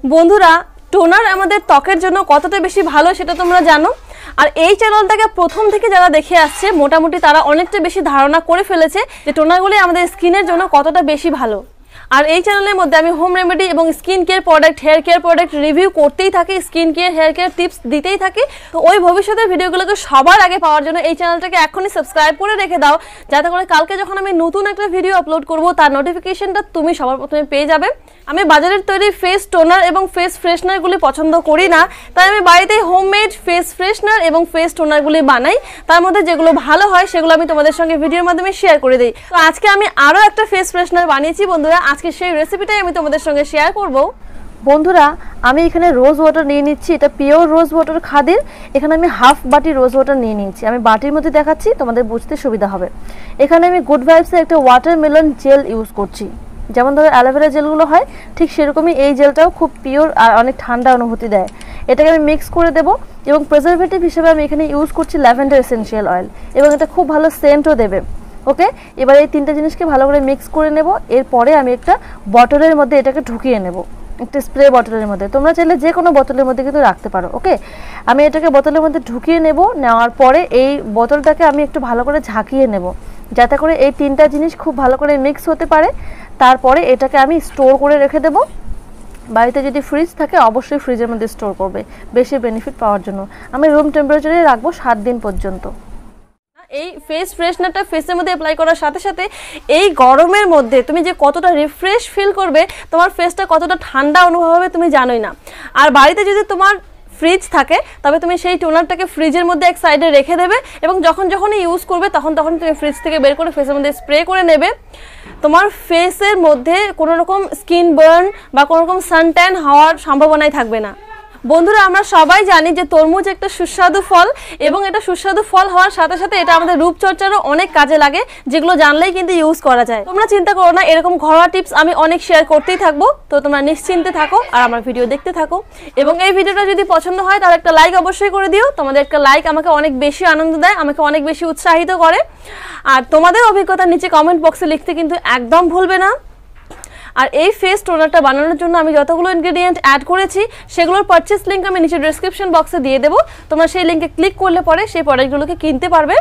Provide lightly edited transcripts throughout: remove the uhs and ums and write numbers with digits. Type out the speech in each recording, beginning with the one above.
বন্ধুরা, টোনার আমাদের ত্বকের জন্য কতটা বেশি ভালো সেটা তোমরা জানো। আর এই চ্যানেলটাকে প্রথম থেকে যারা দেখে আসছে মোটামুটি তারা অনেকটা বেশি ধারণা করে ফেলেছে যে টোনারগুলি আমাদের স্কিনের জন্য কতটা বেশি ভালো। আর এই চ্যানেলের মধ্যে আমি হোম রেমেডি এবং skin care product, hair care product review করতেই থাকি, skin care, hair care tips দিতেই থাকি। তো ওই ভবিষ্যতের ভিডিওগুলোকে সবার আগে পাওয়ার জন্য এই চ্যানেলটাকে এখনই সাবস্ক্রাইব করে রেখে দাও, যাতে করে কালকে যখন আমি নতুন একটা ভিডিও আপলোড করব তার নোটিফিকেশনটা তুমি সবার প্রথমে পেয়ে যাবে। আমি বাজারের তৈরি ফেস টোনার এবং ফেস ফ্রেশনারগুলি পছন্দ করি না, তাই আমি বাড়িতেই হোমমেড ফেস ফ্রেশনার এবং ফেস টোনারগুলি বানাই। তার মধ্যে যেগুলো ভালো হয় সেগুলো আমি তোমাদের সঙ্গে ভিডিওর মাধ্যমে শেয়ার করে দিই। তো আজকে আমি আরও একটা ফেস ফ্রেশনার বানিয়েছি বন্ধুরা, আজকে সেই রেসিপিটাই আমি তোমাদের সঙ্গে শেয়ার করব। বন্ধুরা, আমি এখানে রোজ ওয়াটার নিয়ে নিচ্ছি, এটা পিওর রোজ ওয়াটার খাদির। এখানে আমি হাফ বাটি রোজ ওয়াটার নিয়ে নিয়েছি, আমি বাটির মধ্যে দেখাচ্ছি তোমাদের বুঝতে সুবিধা হবে। এখানে আমি গুড ভাইবসের একটা ওয়াটারমেলন জেল ইউজ করছি, যেমন ধরো অ্যালোভেরা জেলগুলো হয় ঠিক সেরকমই এই জেলটাও খুব পিওর আর অনেক ঠান্ডা অনুভূতি দেয়। এটাকে আমি মিক্স করে দেবো এবং প্রিজারভেটিভ হিসেবে আমি এখানে ইউজ করছি ল্যাভেন্ডার এসেনশিয়াল অয়েল, এবং এটা খুব ভালো সেন্টও দেবে। ওকে, এবার এই তিনটে জিনিসকে ভালো করে মিক্স করে নেব। এরপরে আমি একটা বটলের মধ্যে এটাকে ঢুকিয়ে নেব, একটা স্প্রে বটলের মধ্যে। তোমরা চাইলে যে কোনো বোতলের মধ্যে কিন্তু রাখতে পারো। ওকে, আমি এটাকে বোতলের মধ্যে ঢুকিয়ে নেব। নেওয়ার পরে এই বোতলটাকে আমি একটু ভালো করে ঝাঁকিয়ে নেব, যাতে করে এই তিনটা জিনিস খুব ভালো করে মিক্স হতে পারে। তারপরে এটাকে আমি স্টোর করে রেখে দেব। বাড়িতে যদি ফ্রিজ থাকে অবশ্যই ফ্রিজের মধ্যে স্টোর করবে বেশি বেনিফিট পাওয়ার জন্য। আমি রুম টেম্পারেচারে রাখবো 7 দিন পর্যন্ত। এই ফেস ফ্রেশনারটা ফেসের মধ্যে অ্যাপ্লাই করার সাথে সাথে এই গরমের মধ্যে তুমি যে কতটা রিফ্রেশ ফিল করবে, তোমার ফেসটা কতটা ঠান্ডা অনুভব হবে তুমি জানোই না। আর বাড়িতে যদি তোমার ফ্রিজ থাকে তবে তুমি সেই টোনারটাকে ফ্রিজের মধ্যে এক সাইডে রেখে দেবে, এবং যখনই ইউজ করবে তখন তুমি ফ্রিজ থেকে বের করে ফেসের মধ্যে স্প্রে করে নেবে। তোমার ফেসের মধ্যে কোনো রকম স্কিন বার্ন বা কোনো রকম সানট্যান হওয়ার সম্ভাবনাই থাকবে না। বন্ধুরা, আমরা সবাই জানি যে তরমুজ একটা সুস্বাদু ফল, এবং এটা সুস্বাদু ফল হওয়ার সাথে সাথে এটা আমাদের রূপচর্চারও অনেক কাজে লাগে, যেগুলো জানলেই কিন্তু ইউজ করা যায়। তোমরা চিন্তা করো না, এরকম ঘরোয়া টিপস আমি অনেক শেয়ার করতেই থাকবো। তো তোমরা নিশ্চিন্তে থাকো আর আমার ভিডিও দেখতে থাকো, এবং এই ভিডিওটা যদি পছন্দ হয় তাহলে একটা লাইক অবশ্যই করে দিও। তোমাদের একটা লাইক আমাকে অনেক বেশি আনন্দ দেয়, আমাকে অনেক বেশি উৎসাহিত করে। আর তোমাদের অভিজ্ঞতা নিচে কমেন্ট বক্সে লিখতে কিন্তু একদম ভুলবে না। আর এই ফেস টোনারটা বানানোর জন্য আমি যতগুলো ইনগ্রেডিয়েন্ট অ্যাড করেছি সেগুলোর পারচেস লিঙ্ক আমি নিচে ডেসক্রিপশন বক্সে দিয়ে দেবো। তোমরা সেই লিঙ্কে ক্লিক করলে পরে সেই প্রোডাক্টগুলোকে কিনতে পারবে।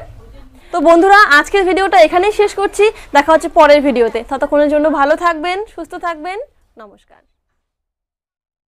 তো বন্ধুরা, আজকের ভিডিওটা এখানেই শেষ করছি, দেখা হচ্ছে পরের ভিডিওতে। ততক্ষণের জন্য ভালো থাকবেন, সুস্থ থাকবেন, নমস্কার।